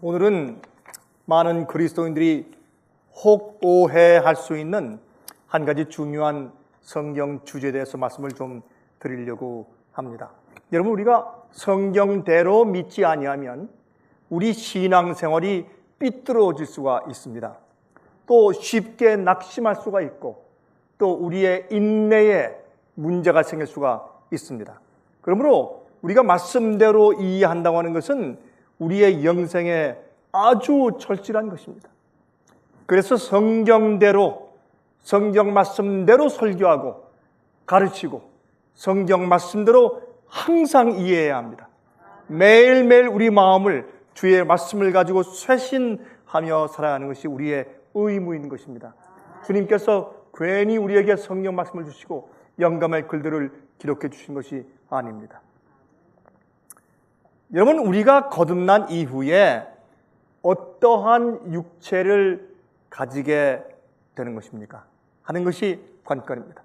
오늘은 많은 그리스도인들이 혹 오해할 수 있는 한 가지 중요한 성경 주제에 대해서 말씀을 좀 드리려고 합니다. 여러분, 우리가 성경대로 믿지 아니하면 우리 신앙생활이 삐뚤어질 수가 있습니다. 또 쉽게 낙심할 수가 있고 또 우리의 인내에 문제가 생길 수가 있습니다. 그러므로 우리가 말씀대로 이해한다고 하는 것은 우리의 영생에 아주 절실한 것입니다. 그래서 성경대로, 성경 말씀대로 설교하고 가르치고 성경 말씀대로 항상 이해해야 합니다. 매일매일 우리 마음을 주의 말씀을 가지고 쇄신하며 살아가는 것이 우리의 의무인 것입니다. 주님께서 괜히 우리에게 성경 말씀을 주시고 영감의 글들을 기록해 주신 것이 아닙니다. 여러분, 우리가 거듭난 이후에 어떠한 육체를 가지게 되는 것입니까? 하는 것이 관건입니다.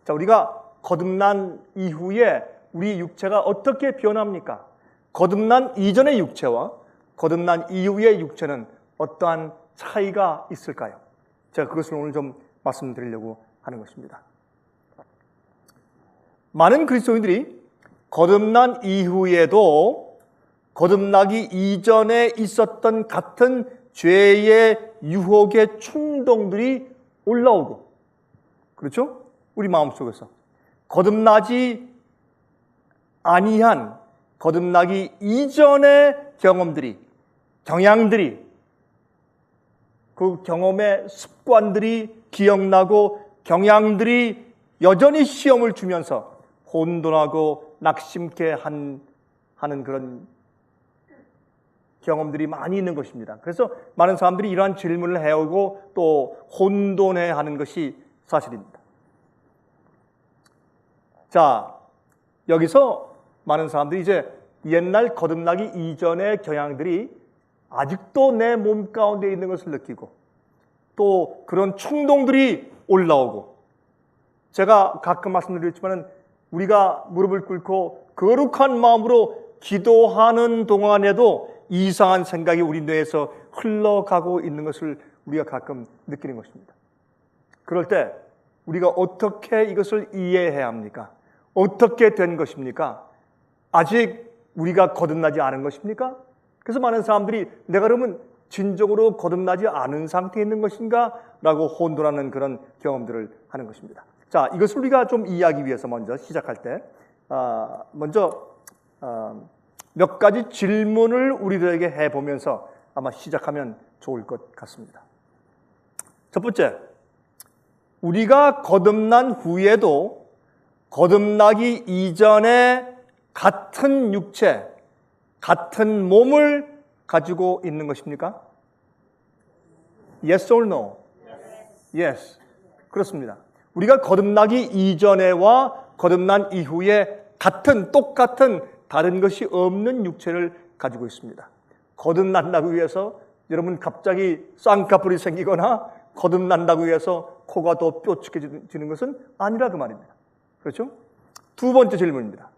자, 우리가 거듭난 이후에 우리 육체가 어떻게 변합니까? 거듭난 이전의 육체와 거듭난 이후의 육체는 어떠한 차이가 있을까요? 제가 그것을 오늘 좀 말씀드리려고 하는 것입니다. 많은 그리스도인들이 거듭난 이후에도 거듭나기 이전에 있었던 같은 죄의 유혹의 충동들이 올라오고, 그렇죠? 우리 마음속에서 거듭나지 아니한, 거듭나기 이전의 경험들이, 경향들이, 그 경험의 습관들이 기억나고 경향들이 여전히 시험을 주면서 혼돈하고 낙심케 하는 그런 경험들이 많이 있는 것입니다. 그래서 많은 사람들이 이러한 질문을 해오고 또 혼돈해하는 것이 사실입니다. 자, 여기서 많은 사람들이 이제 옛날 거듭나기 이전의 경향들이 아직도 내 몸 가운데 있는 것을 느끼고 또 그런 충동들이 올라오고, 제가 가끔 말씀드렸지만 우리가 무릎을 꿇고 거룩한 마음으로 기도하는 동안에도 이상한 생각이 우리 뇌에서 흘러가고 있는 것을 우리가 가끔 느끼는 것입니다. 그럴 때 우리가 어떻게 이것을 이해해야 합니까? 어떻게 된 것입니까? 아직 우리가 거듭나지 않은 것입니까? 그래서 많은 사람들이 내가 그러면 진정으로 거듭나지 않은 상태에 있는 것인가? 라고 혼돈하는 그런 경험들을 하는 것입니다. 자, 이것을 우리가 좀 이해하기 위해서 먼저 시작할 때 몇 가지 질문을 우리들에게 해보면서 아마 시작하면 좋을 것 같습니다. 첫 번째, 우리가 거듭난 후에도 거듭나기 이전에 같은 육체, 같은 몸을 가지고 있는 것입니까? Yes or no? Yes. 그렇습니다. 우리가 거듭나기 이전에와 거듭난 이후에 똑같은 다른 것이 없는 육체를 가지고 있습니다. 거듭난다고 해서 여러분 갑자기 쌍꺼풀이 생기거나 거듭난다고 해서 코가 더 뾰족해지는 것은 아니라 그 말입니다. 그렇죠? 두 번째 질문입니다.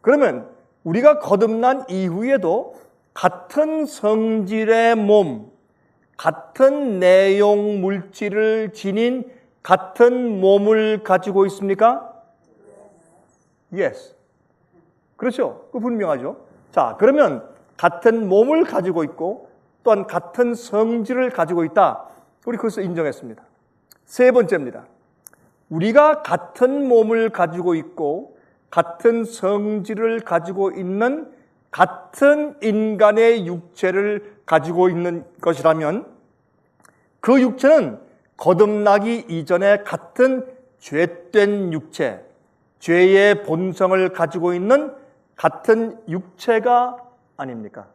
그러면 우리가 거듭난 이후에도 같은 성질의 몸, 같은 내용 물질을 지닌 같은 몸을 가지고 있습니까? Yes. 그렇죠? 그 분명하죠? 자, 그러면 같은 몸을 가지고 있고 또한 같은 성질을 가지고 있다. 우리 그것을 인정했습니다. 세 번째입니다. 우리가 같은 몸을 가지고 있고 같은 성질을 가지고 있는 같은 인간의 육체를 가지고 있는 것이라면 그 육체는 거듭나기 이전에 같은 죄된 육체, 죄의 본성을 가지고 있는 같은 육체가 아닙니까?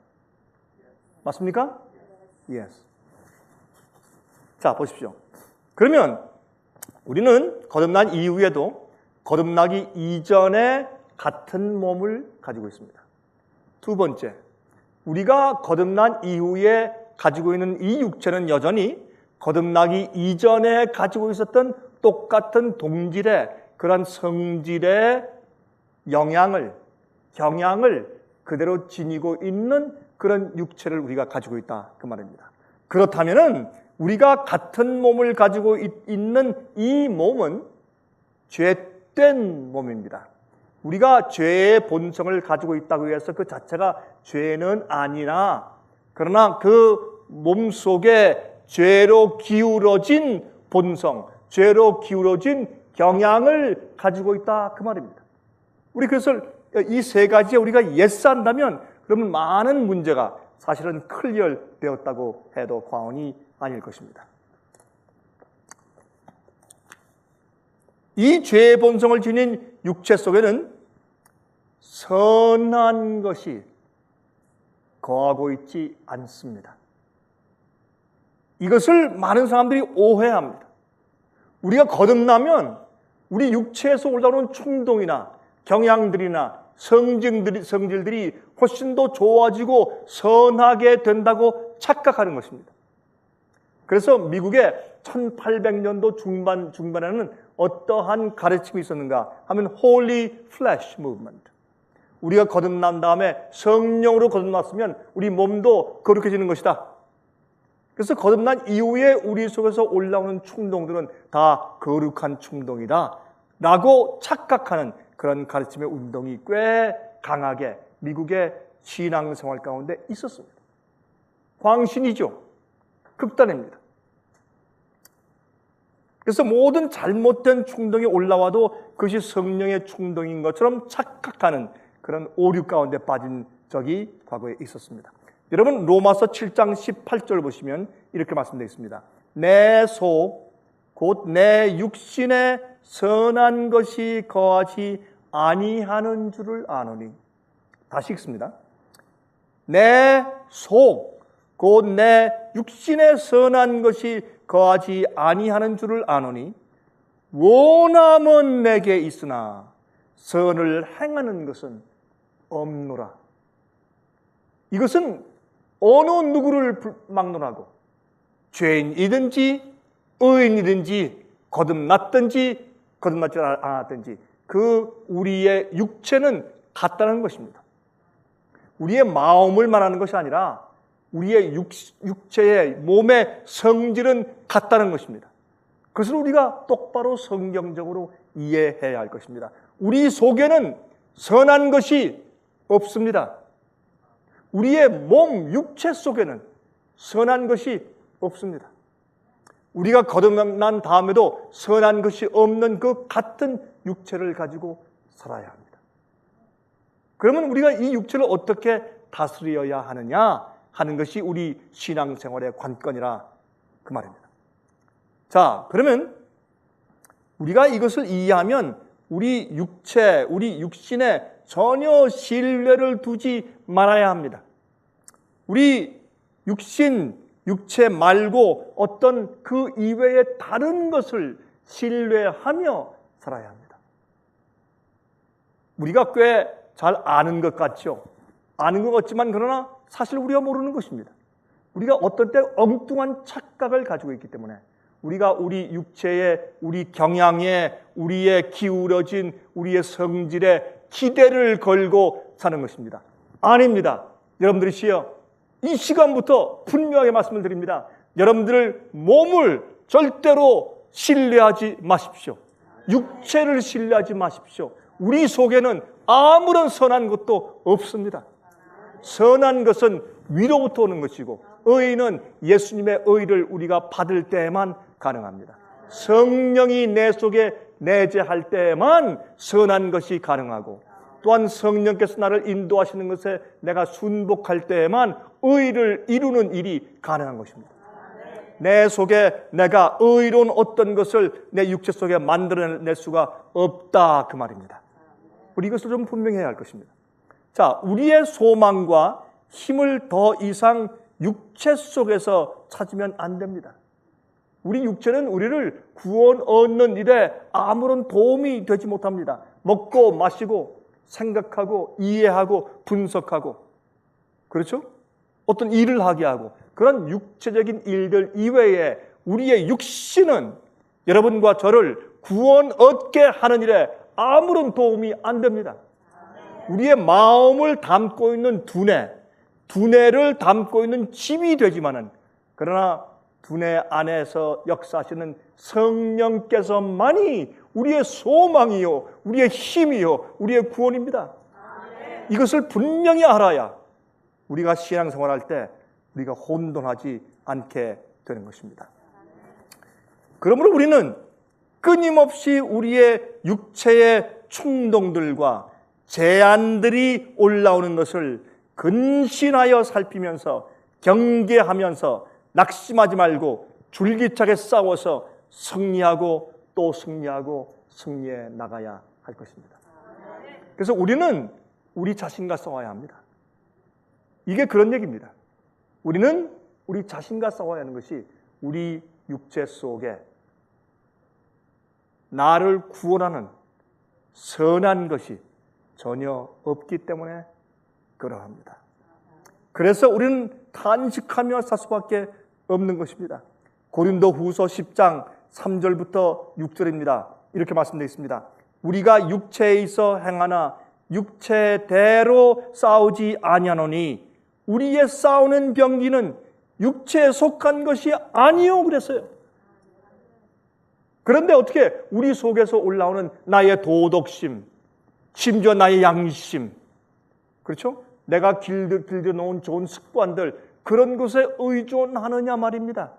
맞습니까? Yes. 자, 보십시오. 그러면 우리는 거듭난 이후에도 거듭나기 이전에 같은 몸을 가지고 있습니다. 두 번째, 우리가 거듭난 이후에 가지고 있는 이 육체는 여전히 거듭나기 이전에 가지고 있었던 똑같은 동질의 그런 성질의 영향을, 경향을 그대로 지니고 있는 그런 육체를 우리가 가지고 있다 그 말입니다. 그렇다면은 우리가 같은 몸을 가지고 있는 이 몸은 죄된 몸입니다. 우리가 죄의 본성을 가지고 있다고 해서 그 자체가 죄는 아니라, 그러나 그 몸 속에 죄로 기울어진 본성, 죄로 기울어진 경향을 가지고 있다 그 말입니다. 우리 그래서 이 세 가지에 우리가 예스한다면 그러면 많은 문제가 사실은 클리어되었다고 해도 과언이 아닐 것입니다. 이 죄의 본성을 지닌 육체 속에는 선한 것이 거하고 있지 않습니다. 이것을 많은 사람들이 오해합니다. 우리가 거듭나면 우리 육체에서 올라오는 충동이나 경향들이나 성질들이 훨씬 더 좋아지고 선하게 된다고 착각하는 것입니다. 그래서 미국의 1800년도 중반에는 어떠한 가르침이 있었는가 하면 Holy Flesh Movement. 우리가 거듭난 다음에 성령으로 거듭났으면 우리 몸도 거룩해지는 것이다. 그래서 거듭난 이후에 우리 속에서 올라오는 충동들은 다 거룩한 충동이다 라고 착각하는 그런 가르침의 운동이 꽤 강하게 미국의 신앙생활 가운데 있었습니다. 광신이죠. 극단입니다. 그래서 모든 잘못된 충동이 올라와도 그것이 성령의 충동인 것처럼 착각하는 그런 오류 가운데 빠진 적이 과거에 있었습니다. 여러분 로마서 7장 18절 보시면 이렇게 말씀되어 있습니다. 내 속 곧 내 육신에 선한 것이 거하지 아니하는 줄을 아노니. 다시 읽습니다. 내 속 곧 내 육신에 선한 것이 거하지 아니하는 줄을 아노니 원함은 내게 있으나 선을 행하는 것은 없노라. 이것은 어느 누구를 막론하고 죄인이든지 의인이든지 거듭났든지 거듭났지 않았든지 그 우리의 육체는 같다는 것입니다. 우리의 마음을 말하는 것이 아니라 우리의 육체의 몸의 성질은 같다는 것입니다. 그것을 우리가 똑바로 성경적으로 이해해야 할 것입니다. 우리 속에는 선한 것이 없습니다. 우리의 몸, 육체 속에는 선한 것이 없습니다. 우리가 거듭난 다음에도 선한 것이 없는 그 같은 육체를 가지고 살아야 합니다. 그러면 우리가 이 육체를 어떻게 다스려야 하느냐 하는 것이 우리 신앙생활의 관건이라 그 말입니다. 자, 그러면 우리가 이것을 이해하면 우리 육체, 우리 육신에 전혀 신뢰를 두지 말아야 합니다. 우리 육체 말고 어떤 그 이외의 다른 것을 신뢰하며 살아야 합니다. 우리가 꽤 잘 아는 것 같죠? 아는 것 같지만 그러나 사실 우리가 모르는 것입니다. 우리가 어떤 때 엉뚱한 착각을 가지고 있기 때문에 우리가 우리 육체에, 우리 경향에, 우리의 기울어진 우리의 성질에 기대를 걸고 사는 것입니다. 아닙니다. 여러분들이시여, 이 시간부터 분명하게 말씀을 드립니다. 여러분들 몸을 절대로 신뢰하지 마십시오. 육체를 신뢰하지 마십시오. 우리 속에는 아무런 선한 것도 없습니다. 선한 것은 위로부터 오는 것이고 의는 예수님의 의를 우리가 받을 때에만 가능합니다. 성령이 내 속에 내재할 때에만 선한 것이 가능하고 또한 성령께서 나를 인도하시는 것에 내가 순복할 때에만 의를 이루는 일이 가능한 것입니다. 내 속에 내가 의로운 어떤 것을 내 육체 속에 만들어낼 수가 없다 그 말입니다. 우리 이것을 좀 분명히 해야 할 것입니다. 자, 우리의 소망과 힘을 더 이상 육체 속에서 찾으면 안 됩니다. 우리 육체는 우리를 구원 얻는 일에 아무런 도움이 되지 못합니다. 먹고 마시고 생각하고 이해하고 분석하고, 그렇죠? 어떤 일을 하게 하고 그런 육체적인 일들 이외에 우리의 육신은 여러분과 저를 구원 얻게 하는 일에 아무런 도움이 안 됩니다. 우리의 마음을 담고 있는 두뇌, 두뇌를 담고 있는 집이 되지만은, 그러나 두뇌 안에서 역사하시는 성령께서만이 우리의 소망이요, 우리의 힘이요, 우리의 구원입니다. 이것을 분명히 알아야 우리가 신앙생활할 때 우리가 혼돈하지 않게 되는 것입니다. 그러므로 우리는 끊임없이 우리의 육체의 충동들과 제한들이 올라오는 것을 근신하여 살피면서 경계하면서 낙심하지 말고 줄기차게 싸워서 승리하고 또 승리하고 승리해 나가야 할 것입니다. 그래서 우리는 우리 자신과 싸워야 합니다. 이게 그런 얘기입니다. 우리는 우리 자신과 싸워야 하는 것이 우리 육체 속에 나를 구원하는 선한 것이 전혀 없기 때문에 그러합니다. 그래서 우리는 탄식하며 살 수밖에 없는 것입니다. 고린도후서 10장 3절부터 6절입니다. 이렇게 말씀되어 있습니다. 우리가 육체에 있어 행하나 육체대로 싸우지 아니하노니 우리의 싸우는 병기는 육체에 속한 것이 아니요 그랬어요. 그런데 어떻게 우리 속에서 올라오는 나의 도덕심, 심지어 나의 양심, 그렇죠? 내가 길들여 놓은 좋은 습관들, 그런 것에 의존하느냐 말입니다.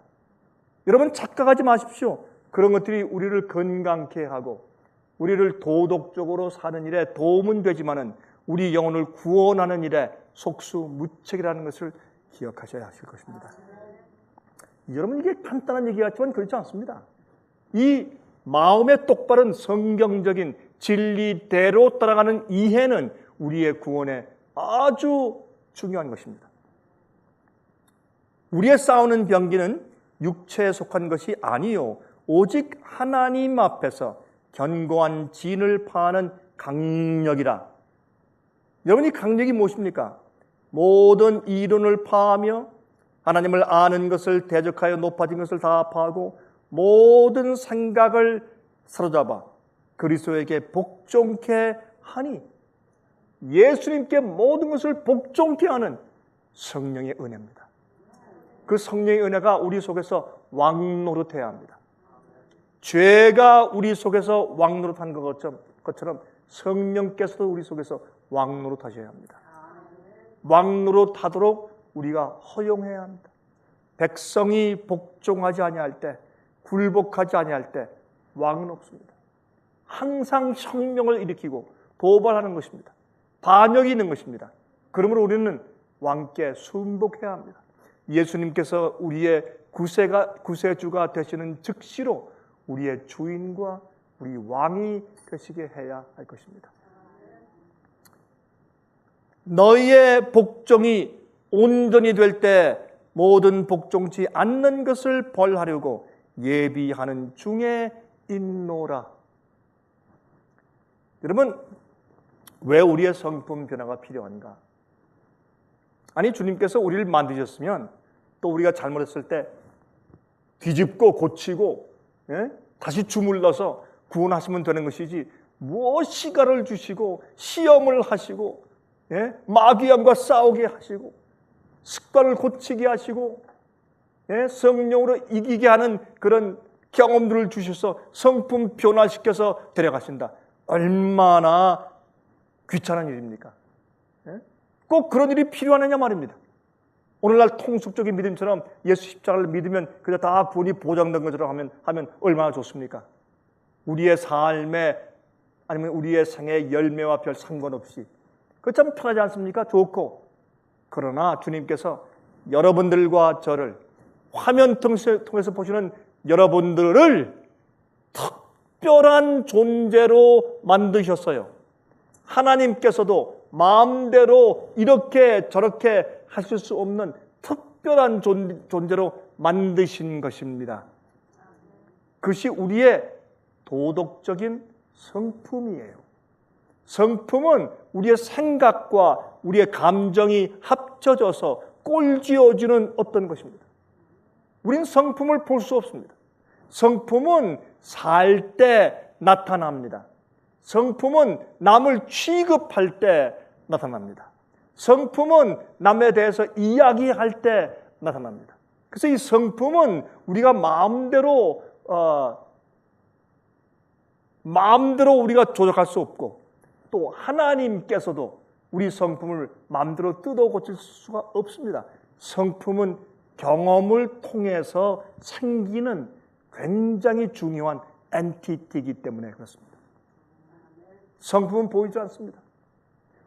여러분 착각하지 마십시오. 그런 것들이 우리를 건강케 하고 우리를 도덕적으로 사는 일에 도움은 되지만은 우리 영혼을 구원하는 일에 속수무책이라는 것을 기억하셔야 하실 것입니다. 여러분 이게 간단한 얘기 같지만 그렇지 않습니다. 이 마음의 똑바른 성경적인 진리대로 따라가는 이해는 우리의 구원에 아주 중요한 것입니다. 우리의 싸우는 병기는 육체에 속한 것이 아니요 오직 하나님 앞에서 견고한 진을 파하는 강력이라. 여러분 이 강력이 무엇입니까? 모든 이론을 파하며 하나님을 아는 것을 대적하여 높아진 것을 다 파하고 모든 생각을 사로잡아 그리스도에게 복종케 하니, 예수님께 모든 것을 복종케 하는 성령의 은혜입니다. 그 성령의 은혜가 우리 속에서 왕노릇해야 합니다. 죄가 우리 속에서 왕노릇한 것처럼 성령께서도 우리 속에서 왕노릇하셔야 합니다. 왕노릇하도록 우리가 허용해야 합니다. 백성이 복종하지 아니할 때, 굴복하지 아니할 때 왕은 없습니다. 항상 혁명을 일으키고 도발하는 것입니다. 반역이 있는 것입니다. 그러므로 우리는 왕께 순복해야 합니다. 예수님께서 우리의 구세주가 되시는 즉시로 우리의 주인과 우리 왕이 되시게 해야 할 것입니다. 너희의 복종이 온전히 될 때 모든 복종치 않는 것을 벌하려고 예비하는 중에 있노라. 여러분, 왜 우리의 성품 변화가 필요한가? 아니, 주님께서 우리를 만드셨으면 또 우리가 잘못했을 때 뒤집고 고치고 다시 주물러서 구원하시면 되는 것이지, 시가를 주시고 시험을 하시고 마귀함과 싸우게 하시고 습관을 고치게 하시고 성령으로 이기게 하는 그런 경험들을 주셔서 성품 변화시켜서 데려가신다. 얼마나 귀찮은 일입니까? 꼭 그런 일이 필요하느냐 말입니다. 오늘날 통속적인 믿음처럼 예수 십자가를 믿으면 그저 다 구원이 보장된 것처럼 하면 얼마나 좋습니까? 우리의 삶에 아니면 우리의 생의 열매와 별 상관없이 그 참 편하지 않습니까? 좋고. 그러나 주님께서 여러분들과 저를, 화면 통해서 보시는 여러분들을 특별한 존재로 만드셨어요. 하나님께서도 마음대로 이렇게 저렇게 하실 수 없는 특별한 존재로 만드신 것입니다. 그것이 우리의 도덕적인 성품이에요. 성품은 우리의 생각과 우리의 감정이 합쳐져서 꼴지어주는 어떤 것입니다. 우리는 성품을 볼 수 없습니다. 성품은 살 때 나타납니다. 성품은 남을 취급할 때 나타납니다. 성품은 남에 대해서 이야기할 때 나타납니다. 그래서 이 성품은 우리가 마음대로 우리가 조작할 수 없고, 또 하나님께서도 우리 성품을 마음대로 뜯어 고칠 수가 없습니다. 성품은 경험을 통해서 생기는 굉장히 중요한 엔티티이기 때문에 그렇습니다. 성품은 보이지 않습니다.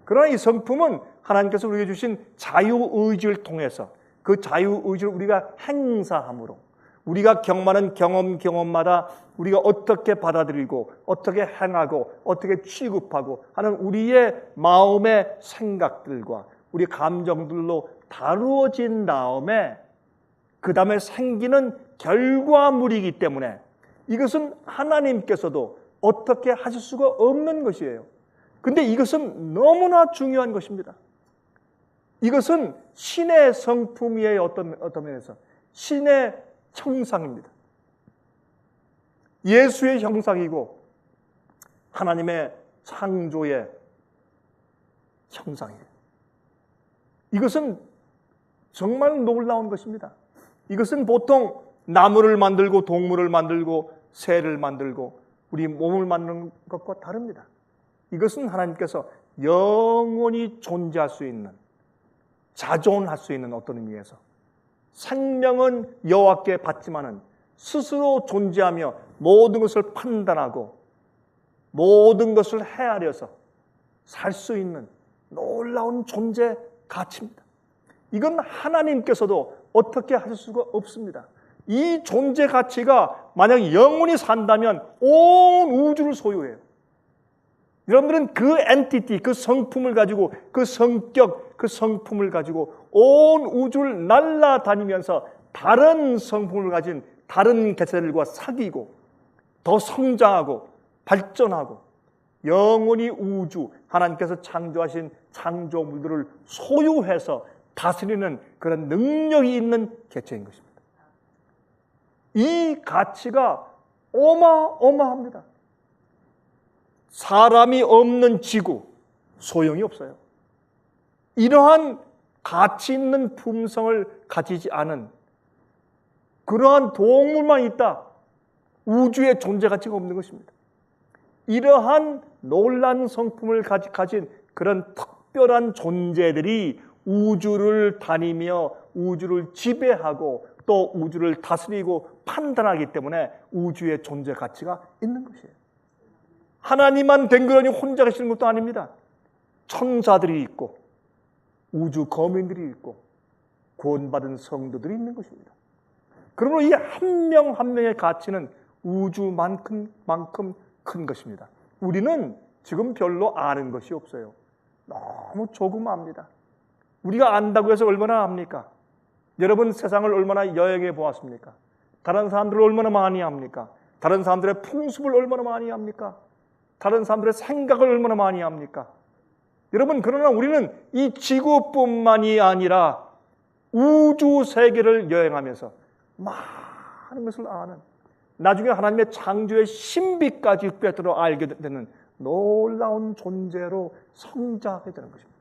그러나 이 성품은 하나님께서 우리에게 주신 자유의지를 통해서 그 자유의지를 우리가 행사함으로 우리가 경험하는 경험마다 우리가 어떻게 받아들이고 어떻게 행하고 어떻게 취급하고 하는 우리의 마음의 생각들과 우리 감정들로 다루어진 다음에 그 다음에 생기는 결과물이기 때문에 이것은 하나님께서도 어떻게 하실 수가 없는 것이에요. 근데 이것은 너무나 중요한 것입니다. 이것은 신의 성품이에요. 어떤 면에서 신의 형상입니다. 예수의 형상이고 하나님의 창조의 형상이에요. 이것은 정말 놀라운 것입니다. 이것은 보통 나무를 만들고 동물을 만들고 새를 만들고 우리 몸을 만드는 것과 다릅니다. 이것은 하나님께서 영원히 존재할 수 있는, 자존할 수 있는 어떤 의미에서 생명은 여호와께 받지만은 스스로 존재하며 모든 것을 판단하고 모든 것을 헤아려서 살 수 있는 놀라운 존재 가치입니다. 이건 하나님께서도 어떻게 하실 수가 없습니다. 이 존재 가치가 만약 영원히 산다면 온 우주를 소유해요. 여러분들은 그 엔티티, 그 성품을 가지고, 그 성격, 그 성품을 가지고 온 우주를 날아다니면서 다른 성품을 가진 다른 개체들과 사귀고 더 성장하고 발전하고 영원히 우주, 하나님께서 창조하신 창조물들을 소유해서 다스리는 그런 능력이 있는 개체인 것입니다. 이 가치가 어마어마합니다. 사람이 없는 지구, 소용이 없어요. 이러한 가치 있는 품성을 가지지 않은 그러한 동물만 있다. 우주의 존재 가치가 없는 것입니다. 이러한 놀라운 성품을 가진 그런 특별한 존재들이 우주를 다니며 우주를 지배하고 또 우주를 다스리고 판단하기 때문에 우주의 존재 가치가 있는 것이에요. 하나님만 댕그러니 혼자 계시는 것도 아닙니다. 천사들이 있고 우주 거민들이 있고 구원받은 성도들이 있는 것입니다. 그러므로 이 한 명 한 명의 가치는 우주만큼 큰 것입니다. 우리는 지금 별로 아는 것이 없어요. 너무 조금 압니다. 우리가 안다고 해서 얼마나 압니까? 여러분 세상을 얼마나 여행해 보았습니까? 다른 사람들을 얼마나 많이 압니까? 다른 사람들의 풍습을 얼마나 많이 압니까? 다른 사람들의 생각을 얼마나 많이 합니까? 여러분, 그러나 우리는 이 지구뿐만이 아니라 우주 세계를 여행하면서 많은 것을 아는, 나중에 하나님의 창조의 신비까지 꿰뚫어 알게 되는 놀라운 존재로 성장하게 되는 것입니다.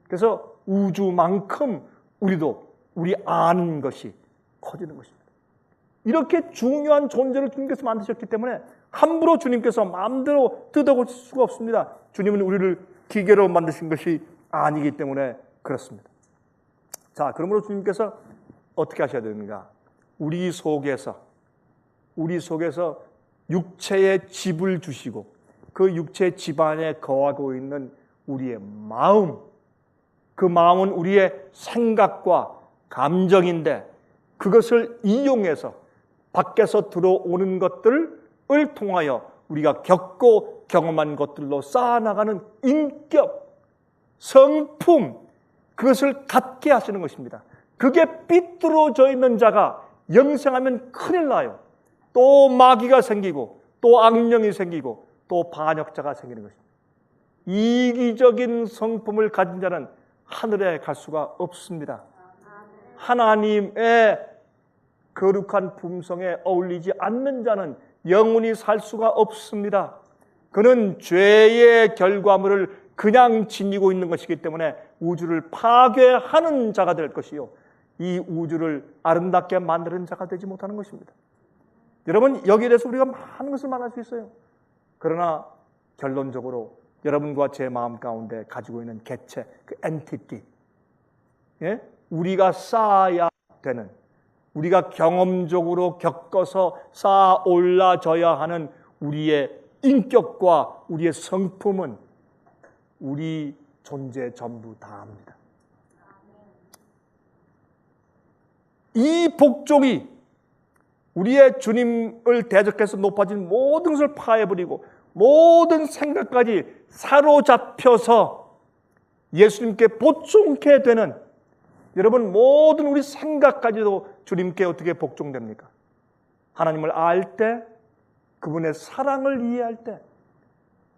그래서 우주만큼 우리 아는 것이 커지는 것입니다. 이렇게 중요한 존재를 주님께서 만드셨기 때문에 함부로 주님께서 마음대로 뜯어고칠 수가 없습니다. 주님은 우리를 기계로 만드신 것이 아니기 때문에 그렇습니다. 자, 그러므로 주님께서 어떻게 하셔야 되는가? 우리 속에서 육체의 집을 주시고 그 육체의 집 안에 거하고 있는 우리의 마음, 그 마음은 우리의 생각과 감정인데 그것을 이용해서 밖에서 들어오는 것들을 통하여 우리가 겪고 경험한 것들로 쌓아나가는 인격, 성품, 그것을 갖게 하시는 것입니다. 그게 삐뚤어져 있는 자가 영생하면 큰일 나요. 또 마귀가 생기고 또 악령이 생기고 또 반역자가 생기는 것입니다. 이기적인 성품을 가진 자는 하늘에 갈 수가 없습니다. 하나님의 거룩한 품성에 어울리지 않는 자는 영원히 살 수가 없습니다. 그는 죄의 결과물을 그냥 지니고 있는 것이기 때문에 우주를 파괴하는 자가 될 것이요, 이 우주를 아름답게 만드는 자가 되지 못하는 것입니다. 여러분, 여기에 대해서 우리가 많은 것을 말할 수 있어요. 그러나 결론적으로 여러분과 제 마음 가운데 가지고 있는 개체, 그 엔티티, 우리가 쌓아야 되는, 우리가 경험적으로 겪어서 쌓아 올라져야 하는 우리의 인격과 우리의 성품은 우리 존재 전부 다합니다. 이 복종이 우리의 주님을 대적해서 높아진 모든 것을 파해버리고 모든 생각까지 사로잡혀서 예수님께 복종케 되는, 여러분, 모든 우리 생각까지도 주님께 어떻게 복종됩니까? 하나님을 알 때, 그분의 사랑을 이해할 때,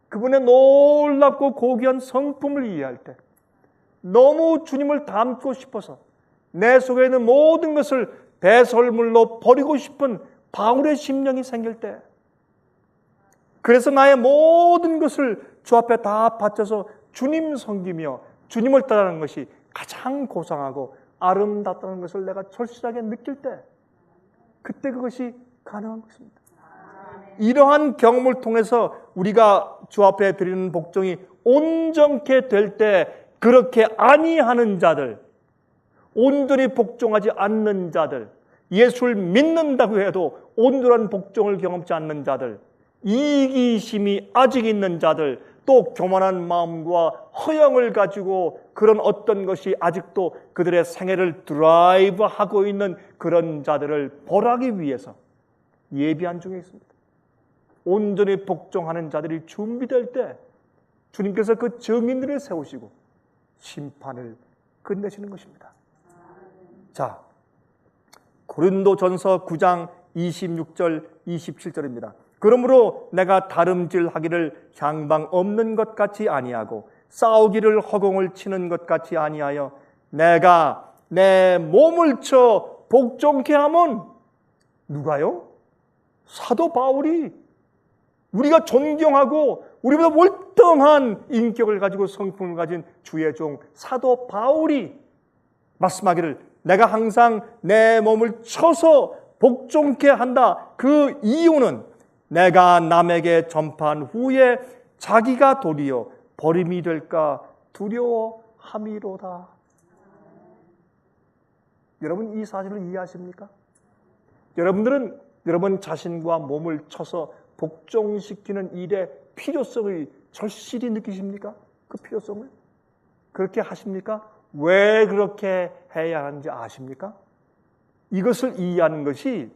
그분의 놀랍고 고귀한 성품을 이해할 때, 너무 주님을 닮고 싶어서 내 속에 있는 모든 것을 배설물로 버리고 싶은 바울의 심령이 생길 때, 그래서 나의 모든 것을 주 앞에 다 바쳐서 주님 섬기며 주님을 따르는 것이 가장 고상하고 아름답다는 것을 내가 절실하게 느낄 때, 그때 그것이 가능한 것입니다. 이러한 경험을 통해서 우리가 주 앞에 드리는 복종이 온전케 될 때, 그렇게 아니하는 자들, 온전히 복종하지 않는 자들, 예수를 믿는다고 해도 온전한 복종을 경험치 않는 자들, 이기심이 아직 있는 자들, 또 교만한 마음과 허영을 가지고 그런 어떤 것이 아직도 그들의 생애를 드라이브하고 있는 그런 자들을 벌하기 위해서 예비한 중에 있습니다. 온전히 복종하는 자들이 준비될 때 주님께서 그 증인들을 세우시고 심판을 끝내시는 것입니다. 자, 고린도전서 9장 26절 27절입니다. 그러므로 내가 다름질하기를 향방 없는 것 같이 아니하고 싸우기를 허공을 치는 것 같이 아니하여 내가 내 몸을 쳐 복종케 하면, 누가요? 사도 바울이, 우리가 존경하고 우리보다 월등한 인격을 가지고 성품을 가진 주의 종 사도 바울이 말씀하기를, 내가 항상 내 몸을 쳐서 복종케 한다. 그 이유는 내가 남에게 전파한 후에 자기가 도리어 버림이 될까 두려워함이로다. 여러분, 이 사실을 이해하십니까? 여러분들은 여러분 자신과 몸을 쳐서 복종시키는 일의 필요성을 절실히 느끼십니까? 그 필요성을? 그렇게 하십니까? 왜 그렇게 해야 하는지 아십니까? 이것을 이해하는 것이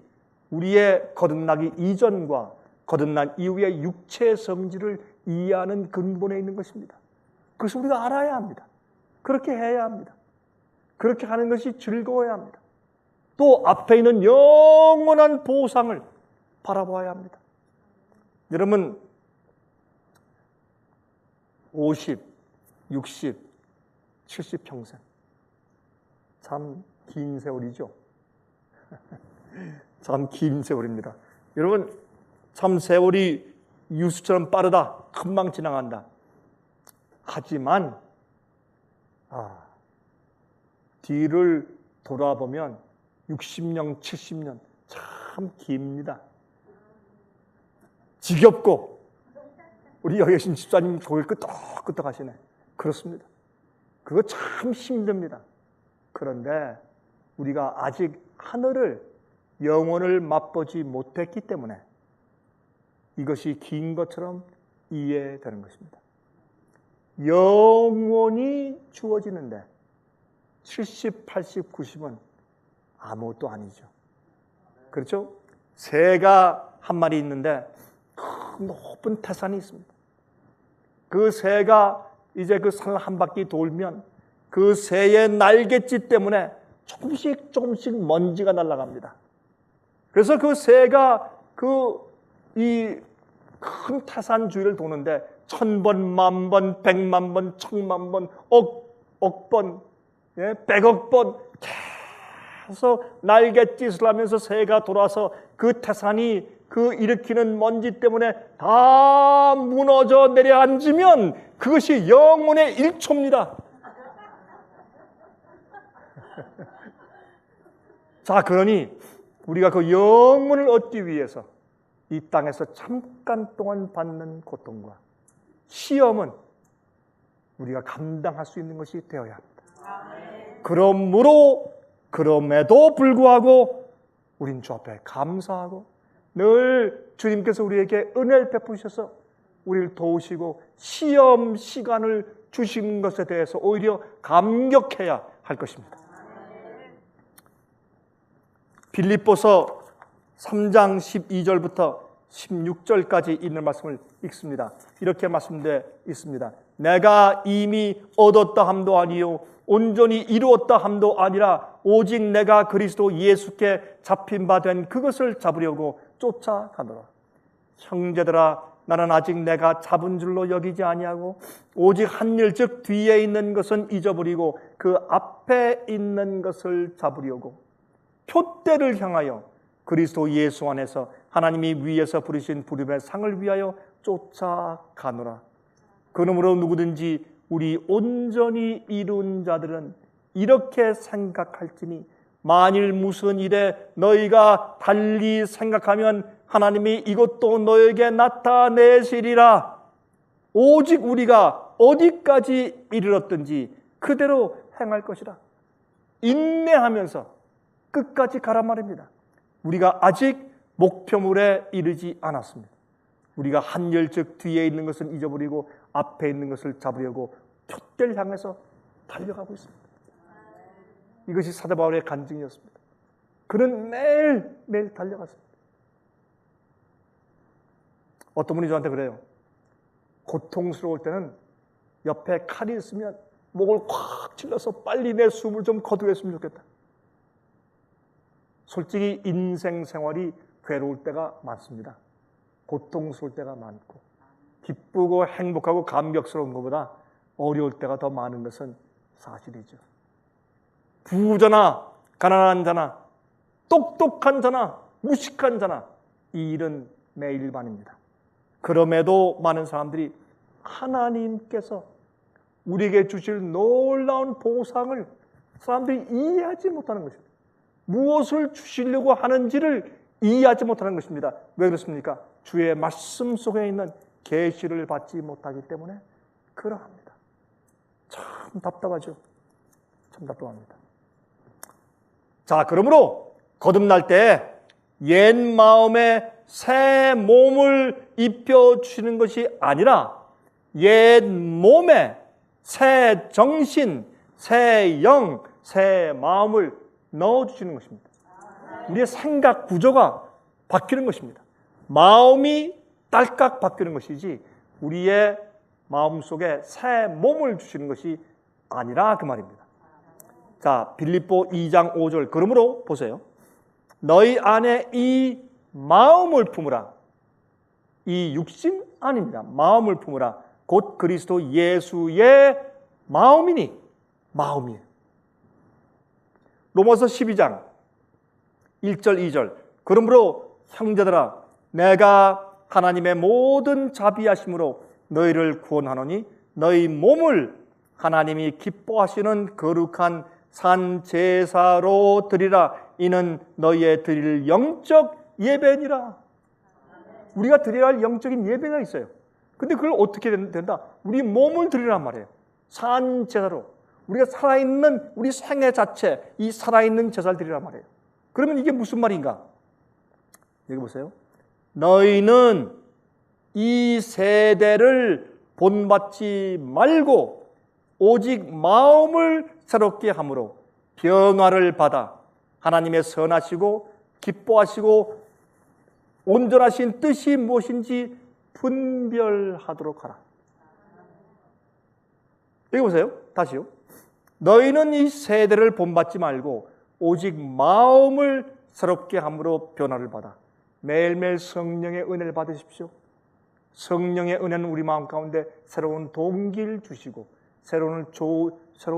우리의 거듭나기 이전과 거듭난 이후의 육체의 성질을 이해하는 근본에 있는 것입니다. 그것을 우리가 알아야 합니다. 그렇게 해야 합니다. 그렇게 하는 것이 즐거워야 합니다. 또 앞에 있는 영원한 보상을 바라봐야 합니다. 여러분, 50, 60, 70 평생, 참 긴 세월이죠. 참 긴 세월입니다. 여러분, 참 세월이 유수처럼 빠르다, 금방 지나간다. 하지만 뒤를 돌아보면 60년, 70년 참 깁니다. 지겹고, 우리 여기 계신 집사님 고개를 끄덕끄덕 하시네. 그렇습니다. 그거 참 힘듭니다. 그런데 우리가 아직 하늘을, 영원을 맛보지 못했기 때문에 이것이 긴 것처럼 이해되는 것입니다. 영원히 주어지는데 70, 80, 90은 아무것도 아니죠. 그렇죠? 새가 한 마리 있는데 큰 높은 태산이 있습니다. 그 새가 이제 그 산을 한 바퀴 돌면 그 새의 날갯짓 때문에 조금씩 먼지가 날아갑니다. 그래서 그 새가 이 큰 태산 주위를 도는데 1000번, 10,000번, 1,000,000번, 1,000,000번, 억번, 100억 번 계속 날갯짓을 하면서 새가 돌아서 그 태산이 그 일으키는 먼지 때문에 다 무너져 내려앉으면 그것이 영혼의 1초입니다. 자, 그러니 우리가 그 영문을 얻기 위해서 이 땅에서 잠깐 동안 받는 고통과 시험은 우리가 감당할 수 있는 것이 되어야 합니다. 그럼에도 불구하고 우린 주 앞에 감사하고 늘 주님께서 우리에게 은혜를 베푸셔서 우리를 도우시고 시험 시간을 주신 것에 대해서 오히려 감격해야 할 것입니다. 빌립보서 3장 12절부터 16절까지 있는 말씀을 읽습니다. 이렇게 말씀되어 있습니다. 내가 이미 얻었다 함도 아니요 온전히 이루었다 함도 아니라 오직 내가 그리스도 예수께 잡힌 바 된 그것을 잡으려고 쫓아가노라. 형제들아, 나는 아직 내가 잡은 줄로 여기지 아니하고 오직 한 일 즉 뒤에 있는 것은 잊어버리고 그 앞에 있는 것을 잡으려고 표대를 향하여 그리스도 예수 안에서 하나님이 위에서 부르신 부름의 상을 위하여 쫓아가노라. 그러므로 누구든지 우리 온전히 이룬 자들은 이렇게 생각할지니 만일 무슨 일에 너희가 달리 생각하면 하나님이 이것도 너에게 나타내시리라. 오직 우리가 어디까지 이르렀든지 그대로 행할 것이라. 인내하면서 끝까지 가란 말입니다. 우리가 아직 목표물에 이르지 않았습니다. 우리가 한 열즉 뒤에 있는 것을 잊어버리고 앞에 있는 것을 잡으려고 표대를 향해서 달려가고 있습니다. 이것이 사도 바울의 간증이었습니다. 그는 매일 달려갔습니다. 어떤 분이 저한테 그래요. 고통스러울 때는 옆에 칼이 있으면 목을 콱 찔러서 빨리 내 숨을 좀 거두었으면 좋겠다. 솔직히 인생 생활이 괴로울 때가 많습니다. 고통스러울 때가 많고 기쁘고 행복하고 감격스러운 것보다 어려울 때가 더 많은 것은 사실이죠. 부자나 가난한 자나 똑똑한 자나 무식한 자나 이 일은 매일반입니다. 그럼에도 많은 사람들이 하나님께서 우리에게 주실 놀라운 보상을 사람들이 이해하지 못하는 것입니다. 무엇을 주시려고 하는지를 이해하지 못하는 것입니다. 왜 그렇습니까? 주의 말씀 속에 있는 계시를 받지 못하기 때문에 그러합니다. 참 답답하죠. 참 답답합니다. 자, 그러므로 거듭날 때 옛 마음에 새 몸을 입혀주시는 것이 아니라 옛 몸에 새 정신, 새 영, 새 마음을 넣어주시는 것입니다. 우리의 생각 구조가 바뀌는 것입니다. 마음이 딸깍 바뀌는 것이지 우리의 마음속에 새 몸을 주시는 것이 아니라 그 말입니다. 자, 빌립보 2장 5절. 그러므로 보세요. 너희 안에 이 마음을 품으라. 이 육신 아닙니다. 마음을 품으라. 곧 그리스도 예수의 마음이니. 마음이에요. 로마서 12장 1절 2절. 그러므로 형제들아, 내가 하나님의 모든 자비하심으로 너희를 구원하노니 너희 몸을 하나님이 기뻐하시는 거룩한 산 제사로 드리라. 이는 너희의 드릴 영적 예배니라. 우리가 드려야 할 영적인 예배가 있어요. 근데 그걸 어떻게 된다? 우리 몸을 드리란 말이에요. 산 제사로. 우리가 살아있는 우리 생애 자체, 이 살아있는 제사를 드리란 말이에요. 그러면 이게 무슨 말인가? 여기 보세요. 너희는 이 세대를 본받지 말고 오직 마음을 새롭게 함으로 변화를 받아 하나님의 선하시고 기뻐하시고 온전하신 뜻이 무엇인지 분별하도록 하라. 여기 보세요. 다시요. 너희는 이 세대를 본받지 말고 오직 마음을 새롭게 함으로 변화를 받아. 매일매일 성령의 은혜를 받으십시오. 성령의 은혜는 우리 마음 가운데 새로운 동기를 주시고 새로운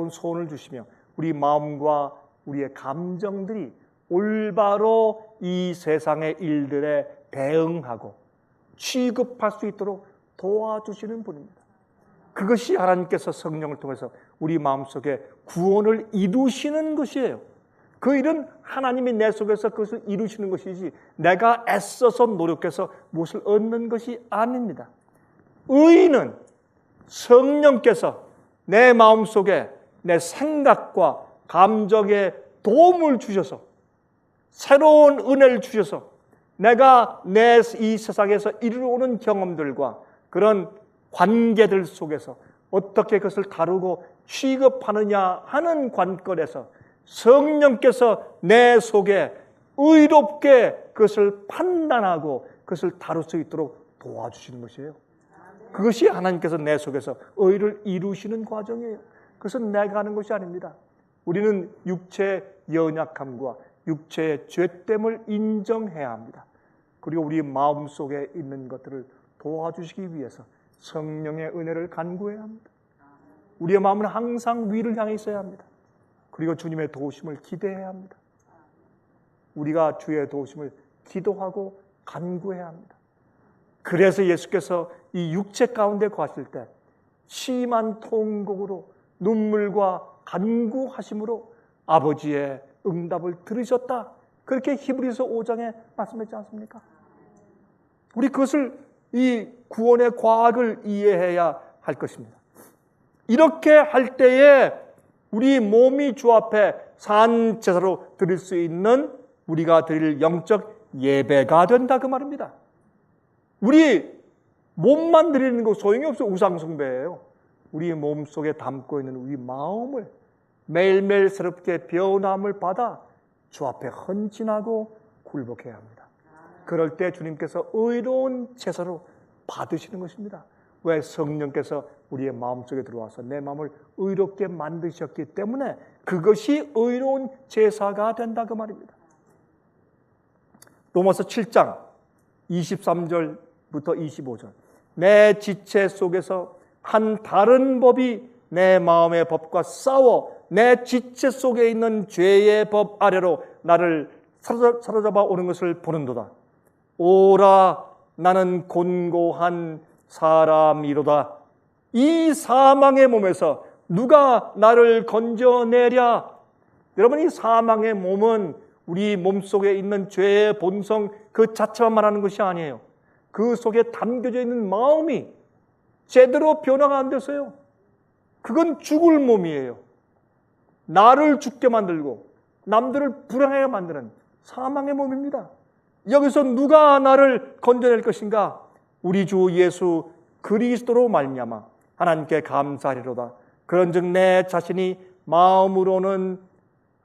소원을 주시며 우리 마음과 우리의 감정들이 올바로 이 세상의 일들에 대응하고 취급할 수 있도록 도와주시는 분입니다. 그것이 하나님께서 성령을 통해서 우리 마음속에 구원을 이루시는 것이에요. 그 일은 하나님이 내 속에서 그것을 이루시는 것이지 내가 애써서 노력해서 무엇을 얻는 것이 아닙니다. 의인은 성령께서 내 마음속에 내 생각과 감정에 도움을 주셔서 새로운 은혜를 주셔서 내가 내 이 세상에서 이루어오는 경험들과 그런 관계들 속에서 어떻게 그것을 다루고 취급하느냐 하는 관건에서 성령께서 내 속에 의롭게 그것을 판단하고 그것을 다룰 수 있도록 도와주시는 것이에요. 그것이 하나님께서 내 속에서 의를 이루시는 과정이에요. 그것은 내가 하는 것이 아닙니다. 우리는 육체의 연약함과 육체의 죄됨을 인정해야 합니다. 그리고 우리 마음속에 있는 것들을 도와주시기 위해서 성령의 은혜를 간구해야 합니다. 우리의 마음은 항상 위를 향해 있어야 합니다. 그리고 주님의 도우심을 기대해야 합니다. 우리가 주의 도우심을 기도하고 간구해야 합니다. 그래서 예수께서 이 육체 가운데 거하실 때 심한 통곡으로 눈물과 간구하심으로 아버지의 응답을 들으셨다. 그렇게 히브리서 5장에 말씀했지 않습니까? 우리 그것을 이 구원의 과학을 이해해야 할 것입니다. 이렇게 할 때에 우리 몸이 주 앞에 산 제사로 드릴 수 있는 우리가 드릴 영적 예배가 된다 그 말입니다. 우리 몸만 드리는 거 소용이 없어요. 우상숭배예요. 우리 몸속에 담고 있는 우리 마음을 매일매일 새롭게 변함을 받아 주 앞에 헌신하고 굴복해야 합니다. 그럴 때 주님께서 의로운 제사로 받으시는 것입니다. 왜? 성령께서 우리의 마음속에 들어와서 내 마음을 의롭게 만드셨기 때문에 그것이 의로운 제사가 된다 그 말입니다. 로마서 7장 23절부터 25절 내 지체 속에서 한 다른 법이 내 마음의 법과 싸워 내 지체 속에 있는 죄의 법 아래로 나를 사로잡아 오는 것을 보는도다. 오라 나는 곤고한 사람이로다. 이 사망의 몸에서 누가 나를 건져내랴. 여러분, 이 사망의 몸은 우리 몸속에 있는 죄의 본성 그 자체만 말하는 것이 아니에요. 그 속에 담겨져 있는 마음이 제대로 변화가 안 됐어요. 그건 죽을 몸이에요. 나를 죽게 만들고 남들을 불행하게 만드는 사망의 몸입니다. 여기서 누가 나를 건져낼 것인가? 우리 주 예수 그리스도로 말미암아 하나님께 감사하리로다. 그런즉 내 자신이 마음으로는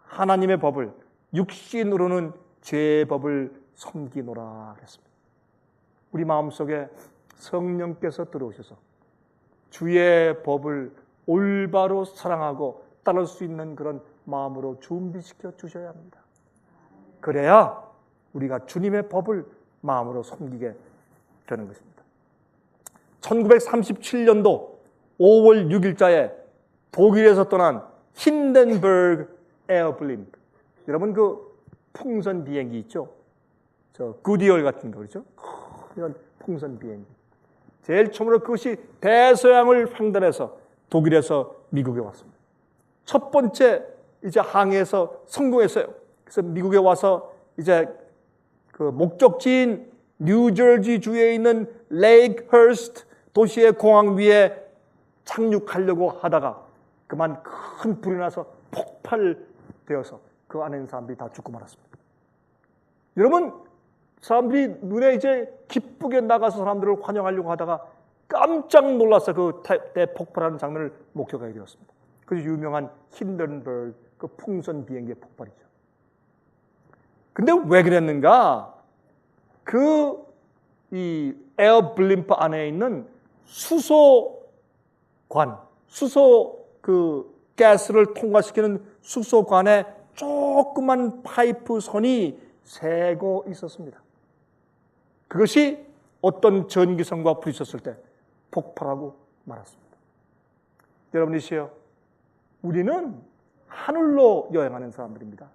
하나님의 법을 육신으로는 죄의 법을 섬기노라 그랬습니다. 우리 마음속에 성령께서 들어오셔서 주의 법을 올바로 사랑하고 따를 수 있는 그런 마음으로 준비시켜 주셔야 합니다. 그래야 우리가 주님의 법을 마음으로 섬기게 되는 것입니다. 1937년도 5월 6일자에 독일에서 떠난 힌덴버그 에어블림프. 여러분 그 풍선 비행기 있죠? 저 구디얼 같은 거 그렇죠? 이런 풍선 비행기. 제일 처음으로 그것이 대서양을 횡단해서 독일에서 미국에 왔습니다. 첫 번째 이제 항해에서 성공했어요. 그래서 미국에 와서 이제 그 목적지인 뉴저지 주에 있는 레이크허스트 도시의 공항 위에 착륙하려고 하다가 그만 큰 불이 나서 폭발되어서 그 안에 있는 사람들이 다 죽고 말았습니다. 여러분, 사람들이 눈에 이제 기쁘게 나가서 사람들을 환영하려고 하다가 깜짝 놀라서 그 대폭발하는 장면을 목격하게 되었습니다. 그 유명한 힌덴버그 그 풍선 비행기의 폭발이죠. 근데 왜 그랬는가? 이 에어블림프 안에 있는 수소 그 가스를 통과시키는 수소관에 조그만 파이프 선이 새고 있었습니다. 그것이 어떤 전기선과 부딪혔을 때 폭발하고 말았습니다. 여러분이시여, 우리는 하늘로 여행하는 사람들입니다.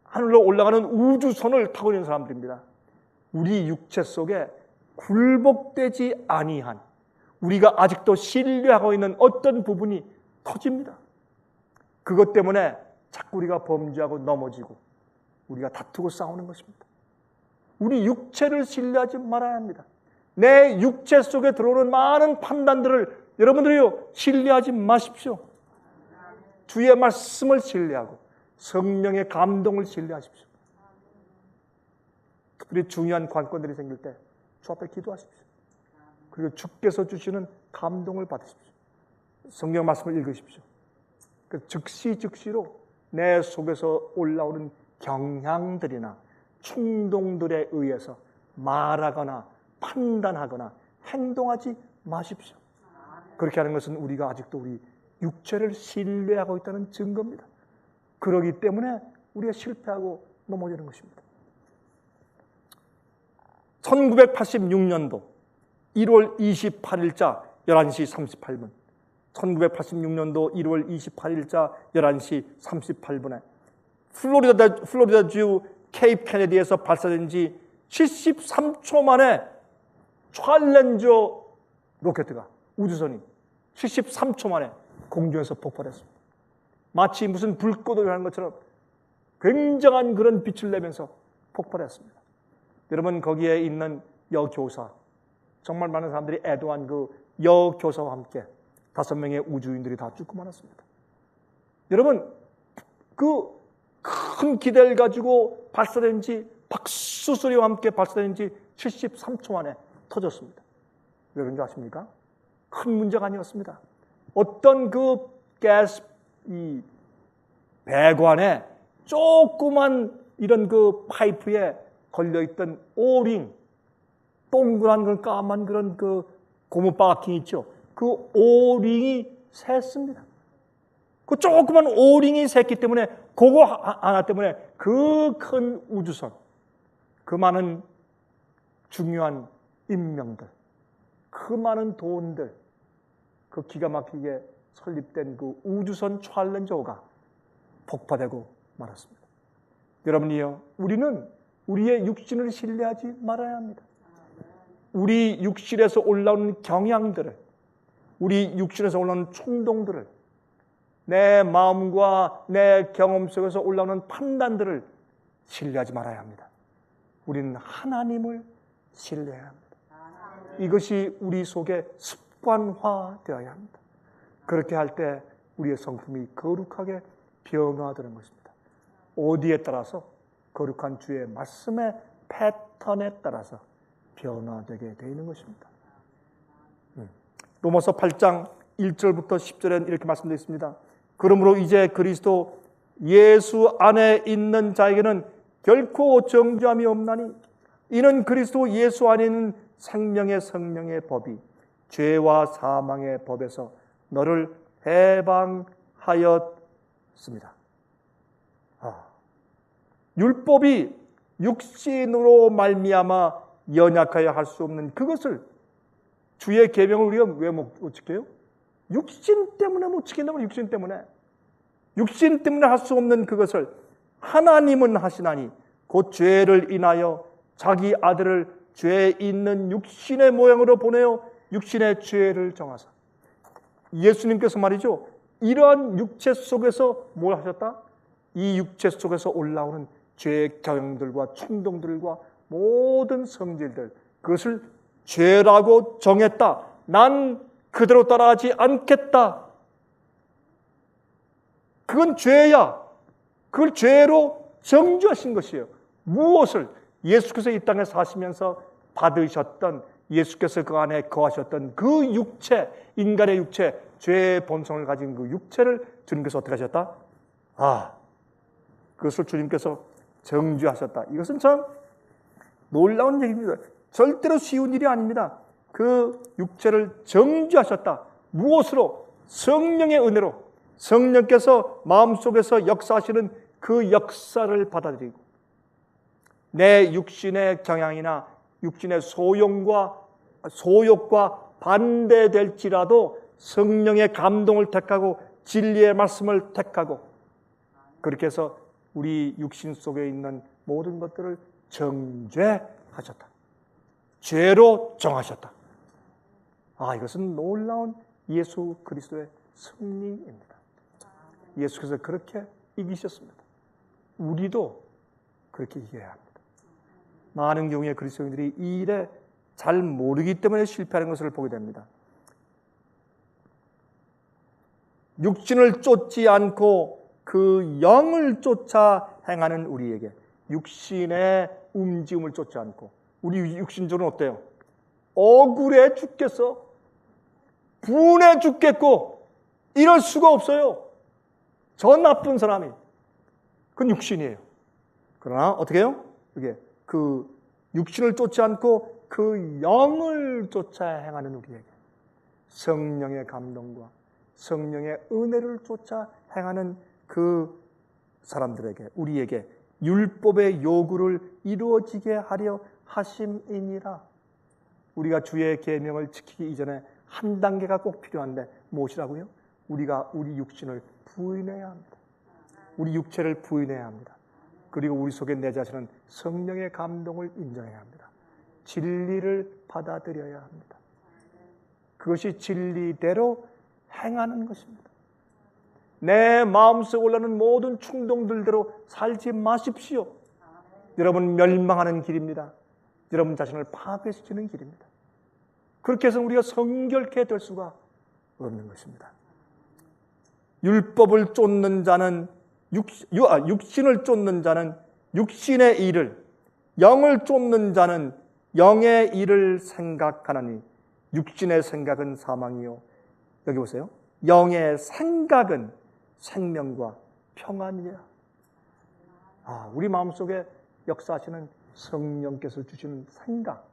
하늘로 올라가는 우주선을 타고 있는 사람들입니다. 우리 육체 속에 굴복되지 아니한 우리가 아직도 신뢰하고 있는 어떤 부분이 터집니다. 그것 때문에 자꾸 우리가 범죄하고 넘어지고 우리가 다투고 싸우는 것입니다. 우리 육체를 신뢰하지 말아야 합니다. 내 육체 속에 들어오는 많은 판단들을 여러분들이요, 신뢰하지 마십시오. 주의 말씀을 신뢰하고 성령의 감동을 신뢰하십시오. 특별히 중요한 관건들이 생길 때 주 앞에 기도하십시오. 그리고 주께서 주시는 감동을 받으십시오. 성경 말씀을 읽으십시오. 즉시로 내 속에서 올라오는 경향들이나 충동들에 의해서 말하거나 판단하거나 행동하지 마십시오. 그렇게 하는 것은 우리가 아직도 우리 육체를 신뢰하고 있다는 증거입니다. 그러기 때문에 우리가 실패하고 넘어지는 것입니다. 1986년도 1월 28일자 11시 38분 1986년도 1월 28일자 11시 38분에 플로리다주 케이프 케네디에서 발사된 지 73초 만에 챌린저 로켓가 우주선이 73초 만에 공중에서 폭발했습니다. 마치 무슨 불꽃을 하는 것처럼 굉장한 그런 빛을 내면서 폭발했습니다. 여러분, 거기에 있는 여교사, 정말 많은 사람들이 애도한 그 여교사와 함께 5명의 우주인들이 다 죽고 말았습니다. 여러분, 그 큰 기대를 가지고 발사된 지 박수 소리와 함께 발사된 지 73초 만에 터졌습니다. 왜 그런지 아십니까? 큰 문제가 아니었습니다. 어떤 그 가스 이 배관에 조그만 이런 그 파이프에 걸려있던 오링, 동그란 그런 까만 그런 그 고무바퀴 있죠. 그 오링이 샜습니다. 그 조그만 오링이 샜기 때문에 그거 하나 때문에 그 큰 우주선, 그 많은 중요한 인명들, 그 많은 돈들, 그 기가 막히게 설립된 그 우주선 챌린저가 폭파되고 말았습니다. 여러분이요, 우리는 우리의 육신을 신뢰하지 말아야 합니다. 우리 육신에서 올라오는 경향들을, 우리 육신에서 올라오는 충동들을, 내 마음과 내 경험 속에서 올라오는 판단들을 신뢰하지 말아야 합니다. 우리는 하나님을 신뢰해야 합니다. 이것이 우리 속에 습관화되어야 합니다. 그렇게 할 때 우리의 성품이 거룩하게 변화되는 것입니다. 어디에 따라서? 거룩한 주의 말씀의 패턴에 따라서 변화되게 되어 있는 것입니다. 로마서 8장 1절부터 10절에는 이렇게 말씀되어 있습니다. 그러므로 이제 그리스도 예수 안에 있는 자에게는 결코 정죄함이 없나니 이는 그리스도 예수 안에 있는 생명의 성령의 법이 죄와 사망의 법에서 너를 해방하였습니다. 율법이 육신으로 말미암아 연약하여 할 수 없는 그것을, 주의 계명을 우리가 왜 못 지켜요? 육신 때문에 못 지킨다면 육신 때문에 할 수 없는 그것을 하나님은 하시나니 곧 죄를 인하여 자기 아들을 죄 있는 육신의 모양으로 보내어 육신의 죄를 정하사. 예수님께서 말이죠, 이러한 육체 속에서 뭘 하셨다? 이 육체 속에서 올라오는 죄의 경향들과 충동들과 모든 성질들, 그것을 죄라고 정했다. 난 그대로 따라하지 않겠다. 그건 죄야. 그걸 죄로 정죄하신 것이에요. 무엇을? 예수께서 이 땅에 사시면서 받으셨던, 예수께서 그 안에 거하셨던 그 육체, 인간의 육체, 죄의 본성을 가진 그 육체를 주님께서 어떻게 하셨다? 그것을 주님께서 정죄하셨다. 이것은 참 놀라운 얘기입니다. 절대로 쉬운 일이 아닙니다. 그 육체를 정죄하셨다. 무엇으로? 성령의 은혜로. 성령께서 마음속에서 역사하시는 그 역사를 받아들이고 내 육신의 경향이나 육신의 소욕과 반대될지라도 성령의 감동을 택하고 진리의 말씀을 택하고 그렇게 해서 우리 육신 속에 있는 모든 것들을 정죄하셨다. 죄로 정하셨다. 이것은 놀라운 예수 그리스도의 승리입니다. 예수께서 그렇게 이기셨습니다. 우리도 그렇게 이겨야 합니다. 많은 경우에 그리스도인들이 이 일에 잘 모르기 때문에 실패하는 것을 보게 됩니다. 육신을 쫓지 않고 그 영을 쫓아 행하는 우리에게, 육신의 움직임을 쫓지 않고, 우리 육신적으로는 어때요? 억울해 죽겠어, 분해 죽겠고, 이럴 수가 없어요. 저 나쁜 사람이. 그건 육신이에요. 그러나 어떻게 해요? 이게 그 육신을 쫓지 않고 그 영을 쫓아 행하는 우리에게, 성령의 감동과 성령의 은혜를 쫓아 행하는 그 사람들에게, 우리에게 율법의 요구를 이루어지게 하려 하심이니라. 우리가 주의 계명을 지키기 이전에 한 단계가 꼭 필요한데 무엇이라고요? 우리가 우리 육신을 부인해야 합니다. 우리 육체를 부인해야 합니다. 그리고 우리 속에 내재 하시는 성령의 감동을 인정해야 합니다. 진리를 받아들여야 합니다. 그것이 진리대로 행하는 것입니다. 내 마음속에 올라오는 모든 충동들대로 살지 마십시오. 여러분 멸망하는 길입니다. 여러분 자신을 파괴시키는 길입니다. 그렇게 해서 우리가 성결케 될 수가 없는 것입니다. 율법을 쫓는 자는 육신을 쫓는 자는 육신의 일을, 영을 쫓는 자는 영의 일을 생각하나니 육신의 생각은 사망이요, 여기 보세요, 영의 생각은 생명과 평안이야. 우리 마음속에 역사하시는 성령께서 주시는 생각,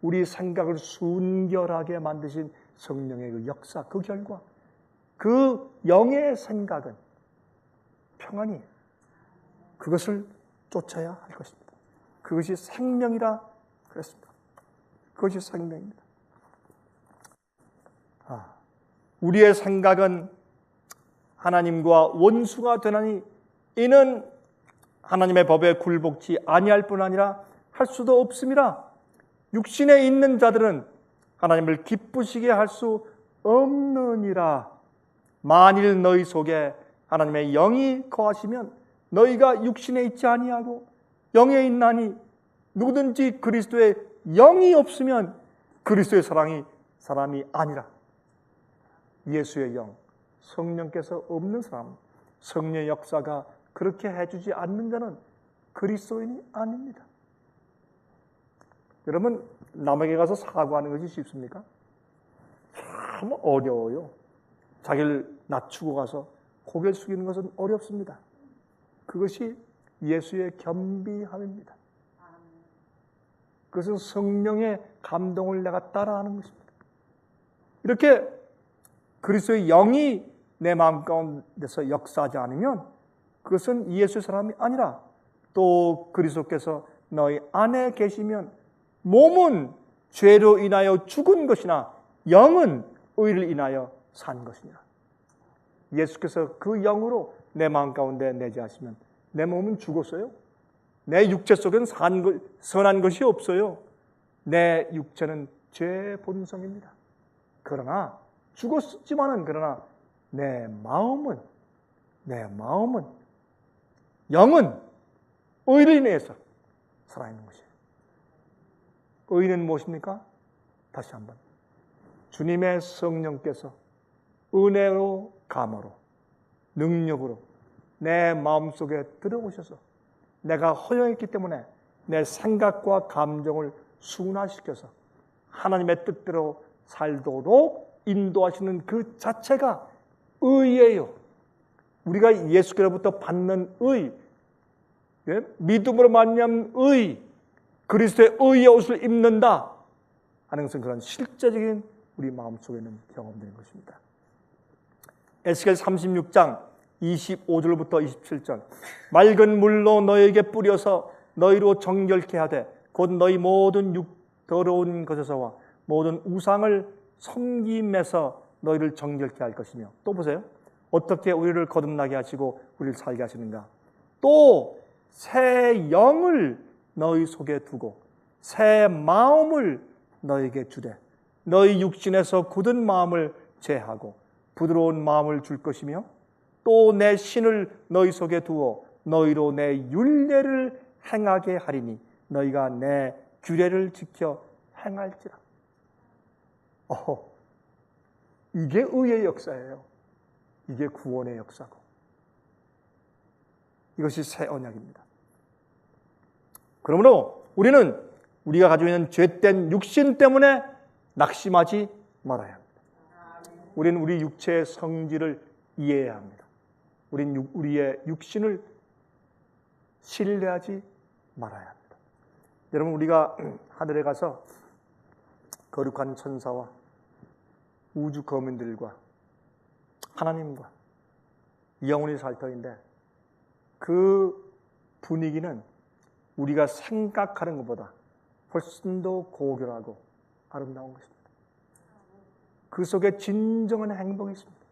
우리 생각을 순결하게 만드신 성령의 그 역사, 그 결과, 그 영의 생각은 평안이에요. 그것을 쫓아야 할 것입니다. 그것이 생명이라 그랬습니다. 그것이 생명입니다. 우리의 생각은 하나님과 원수가 되나니 이는 하나님의 법에 굴복치 아니할 뿐 아니라 할 수도 없음이라. 육신에 있는 자들은 하나님을 기쁘시게 할 수 없느니라. 만일 너희 속에 하나님의 영이 거하시면 너희가 육신에 있지 아니하고 영에 있나니, 누구든지 그리스도의 영이 없으면 그리스도의 사람이 아니라. 예수의 영, 성령께서 없는 사람, 성령의 역사가 그렇게 해주지 않는 자는 그리스도인이 아닙니다. 여러분, 남에게 가서 사과하는 것이 쉽습니까? 참 어려워요. 자기를 낮추고 가서 고개를 숙이는 것은 어렵습니다. 그것이 예수의 겸비함입니다. 그것은 성령의 감동을 내가 따라하는 것입니다. 이렇게 그리스도의 영이 내 마음 가운데서 역사하지 않으면 그것은 예수의 사람이 아니라, 또 그리스도께서 너희 안에 계시면 몸은 죄로 인하여 죽은 것이나 영은 의를 인하여 산 것이니라. 예수께서 그 영으로 내 마음 가운데 내재하시면 내 몸은 죽었어요. 내 육체 속엔 선한 것이 없어요. 내 육체는 죄의 본성입니다. 그러나 죽었지만은, 그러나 내 마음은 영은 의를 인해서 살아있는 것이에요. 의는 무엇입니까? 다시 한번, 주님의 성령께서 은혜로 감화로 능력으로 내 마음속에 들어오셔서 내가 허영했기 때문에 내 생각과 감정을 순화시켜서 하나님의 뜻대로 살도록 인도하시는 그 자체가 의예요. 우리가 예수께로부터 받는 의, 믿음으로 말미암은 의, 그리스도의 의의 옷을 입는다 하는 것은 그런 실제적인 우리 마음속에 있는 경험들인 것입니다. 에스겔 36장 25절부터 27절, 맑은 물로 너에게 뿌려서 너희로 정결케 하되 곧 너희 모든 더러운 것에서와 모든 우상을 섬김에서 너희를 정결케 할 것이며, 또 보세요. 어떻게 우리를 거듭나게 하시고 우리를 살게 하시는가. 또 새 영을 너희 속에 두고 새 마음을 너희에게 주되 너희 육신에서 굳은 마음을 제하고 부드러운 마음을 줄 것이며 또 내 신을 너희 속에 두어 너희로 내 율례를 행하게 하리니 너희가 내 규례를 지켜 행할지라. 이게 의의 역사예요. 이게 구원의 역사고 이것이 새 언약입니다. 그러므로 우리는 우리가 가지고 있는 죄된 육신 때문에 낙심하지 말아야 합니다. 우리는 우리 육체의 성질을 이해해야 합니다. 우리는 우리의 육신을 신뢰하지 말아야 합니다. 여러분, 우리가 하늘에 가서 거룩한 천사와 우주 거민들과 하나님과 영원히 살 터인데 그 분위기는 우리가 생각하는 것보다 훨씬 더 고결하고 아름다운 것입니다. 그 속에 진정한 행복이 있습니다.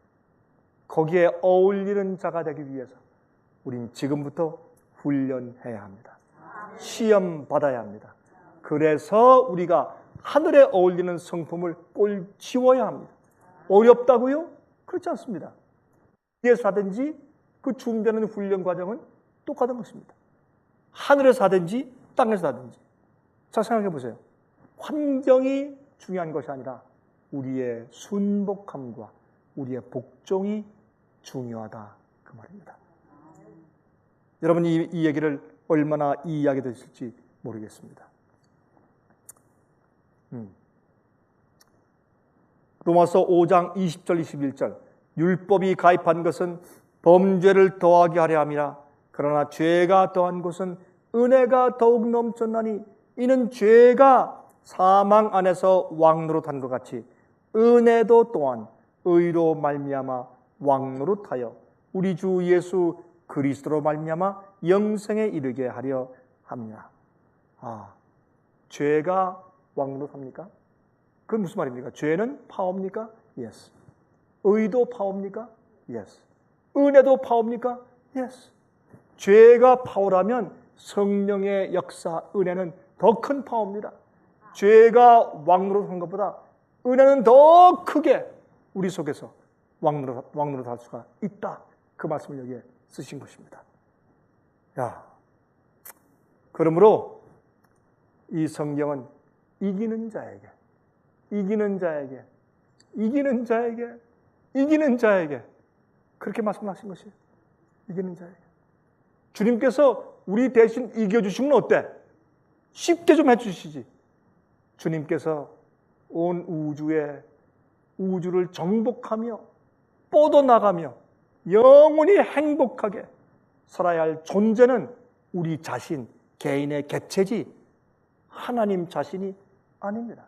거기에 어울리는 자가 되기 위해서 우린 지금부터 훈련해야 합니다. 시험 받아야 합니다. 그래서 우리가 하늘에 어울리는 성품을 꼴지워야 합니다. 어렵다고요? 그렇지 않습니다. 위에서 하든지 그 준비하는 훈련 과정은 똑같은 것입니다. 하늘에서 하든지 땅에서 하든지. 자, 생각해 보세요. 환경이 중요한 것이 아니라 우리의 순복함과 우리의 복종이 중요하다 그 말입니다. 여러분 이 얘기를 얼마나 이해하게 되실지 모르겠습니다. 로마서 5장 20절 21절 율법이 가입한 것은 범죄를 더하게 하려 함이라. 그러나 죄가 더한 것은 은혜가 더욱 넘쳤나니 이는 죄가 사망 안에서 왕노릇한 것 같이 은혜도 또한 의로 말미암아 왕노릇하여 우리 주 예수 그리스도로 말미암아 영생에 이르게 하려 합니다. 죄가 왕노릇합니까? 그건 무슨 말입니까? 죄는 파업니까? Yes. 의도 파업니까? Yes. 은혜도 파업니까? Yes. 죄가 파워라면 성령의 역사, 은혜는 더 큰 파워입니다. 죄가 왕노릇한 것보다 은혜는 더 크게 우리 속에서 왕노릇할 수가 있다. 그 말씀을 여기에 쓰신 것입니다. 그러므로 이 성경은 이기는 자에게 그렇게 말씀하신 것이에요. 이기는 자에게. 주님께서 우리 대신 이겨주시면 어때? 쉽게 좀 해주시지. 주님께서 온 우주를 정복하며 뻗어나가며 영원히 행복하게 살아야 할 존재는 우리 자신, 개인의 개체지 하나님 자신이 아닙니다.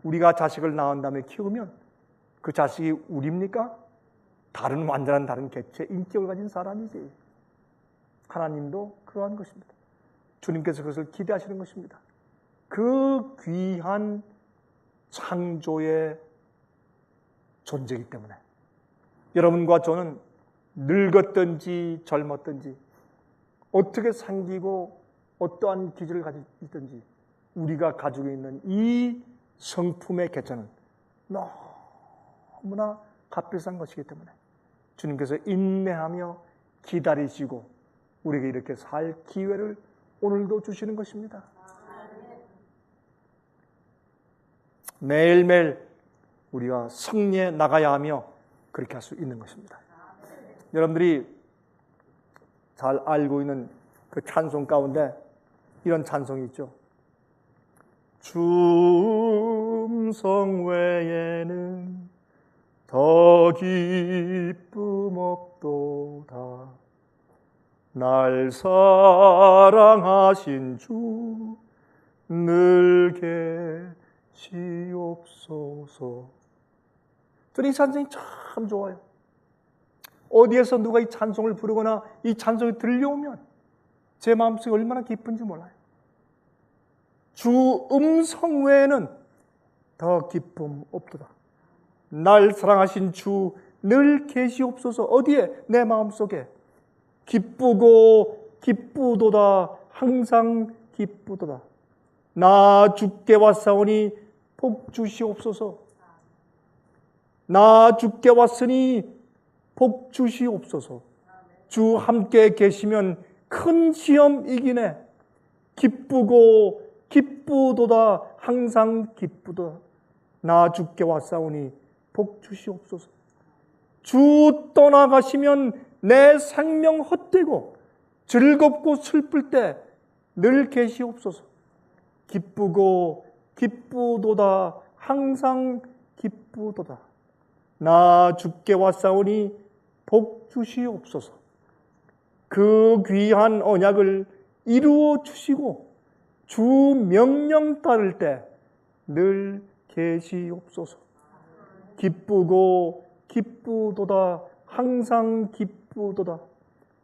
우리가 자식을 낳은 다음에 키우면 그 자식이 우리입니까? 완전한 다른 개체, 인격을 가진 사람이지. 하나님도 그러한 것입니다. 주님께서 그것을 기대하시는 것입니다. 그 귀한 창조의 존재이기 때문에 여러분과 저는 늙었든지 젊었든지 어떻게 생기고 어떠한 기질을 가지고 있든지 우리가 가지고 있는 이 성품의 개체는 너무나 값비싼 것이기 때문에 주님께서 인내하며 기다리시고 우리에게 이렇게 살 기회를 오늘도 주시는 것입니다. 매일매일 우리가 승리해 나가야 하며 그렇게 할 수 있는 것입니다. 여러분들이 잘 알고 있는 그 찬송 가운데 이런 찬송이 있죠. 주 음성 외에는 더 기쁨 없도다. 날 사랑하신 주 늘 계시옵소서. 저는 이 찬송이 참 좋아요. 어디에서 누가 이 찬송을 부르거나 이 찬송이 들려오면 제 마음속이 얼마나 기쁜지 몰라요. 주 음성 외에는 더 기쁨 없도다. 날 사랑하신 주 늘 계시옵소서. 어디에? 내 마음속에. 기쁘도다. 항상 기쁘도다. 나 주께 왔사오니 복 주시옵소서. 나 주께 왔으니 복 주시옵소서. 주 함께 계시면 큰 시험 이기네. 기쁘고 기쁘도다. 항상 기쁘도다. 나 주께 왔사오니 복 주시옵소서. 주 떠나가시면 내 생명 헛되고 즐겁고 슬플 때 늘 계시옵소서. 기쁘고 기쁘도다. 항상 기쁘도다. 나 주께 왔사오니 복 주시옵소서. 그 귀한 언약을 이루어 주시고 주 명령 따를 때 늘 계시옵소서. 기쁘고 기쁘도다. 항상 기쁘도다.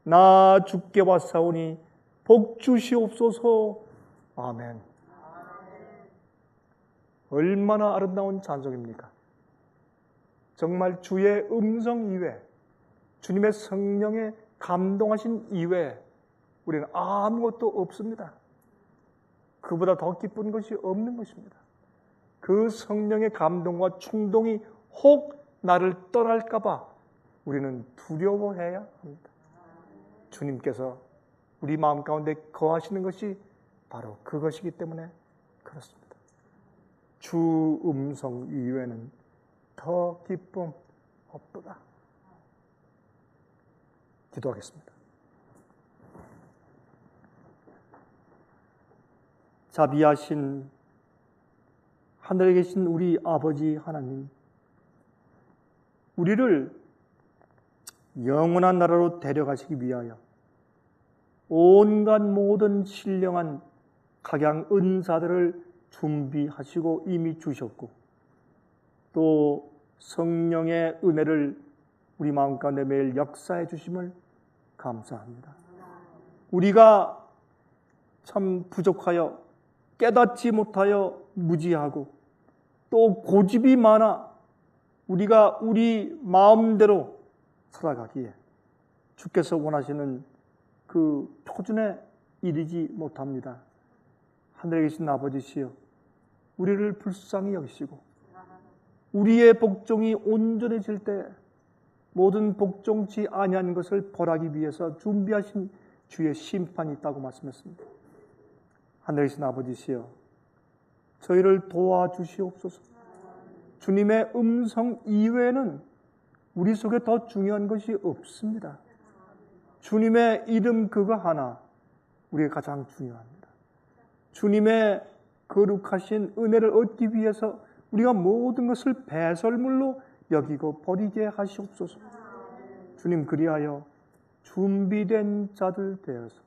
나 주께 왔사오니 복 주시옵소서. 아멘. 얼마나 아름다운 찬송입니까? 정말 주의 음성 이외, 주님의 성령에 감동하신 이외 우리는 아무것도 없습니다. 그보다 더 기쁜 것이 없는 것입니다. 그 성령의 감동과 충동이 혹 나를 떠날까 봐 우리는 두려워해야 합니다. 주님께서 우리 마음 가운데 거하시는 것이 바로 그것이기 때문에 그렇습니다. 주 음성 이외에는 더 기쁨 없도다. 기도하겠습니다. 자비하신 하늘에 계신 우리 아버지 하나님, 우리를 영원한 나라로 데려가시기 위하여 온갖 모든 신령한 각양 은사들을 준비하시고 이미 주셨고 또 성령의 은혜를 우리 마음 가운데 매일 역사해 주심을 감사합니다. 우리가 참 부족하여 깨닫지 못하여 무지하고 또 고집이 많아 우리가 우리 마음대로 살아가기에 주께서 원하시는 그 표준에 이르지 못합니다. 하늘에 계신 아버지시여, 우리를 불쌍히 여기시고 우리의 복종이 온전해질 때 모든 복종치 아니한 것을 벌하기 위해서 준비하신 주의 심판이 있다고 말씀했습니다. 하늘에 계신 아버지시여, 저희를 도와주시옵소서. 주님의 음성 이외에는 우리 속에 더 중요한 것이 없습니다. 주님의 이름 그거 하나 우리가 가장 중요합니다. 주님의 거룩하신 은혜를 얻기 위해서 우리가 모든 것을 배설물로 여기고 버리게 하시옵소서. 주님, 그리하여 준비된 자들 되어서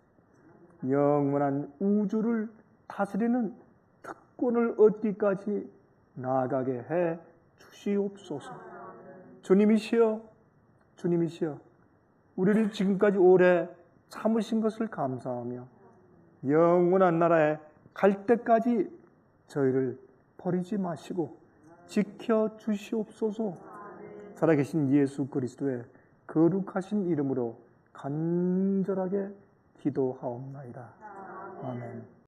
영원한 우주를 다스리는 특권을 얻기까지 나아가게 해 주시옵소서. 주님이시여, 주님이시여, 우리를 지금까지 오래 참으신 것을 감사하며 영원한 나라에 갈 때까지 저희를 버리지 마시고 지켜 주시옵소서. 살아계신 예수 그리스도의 거룩하신 이름으로 간절하게 기도하옵나이다. 아멘.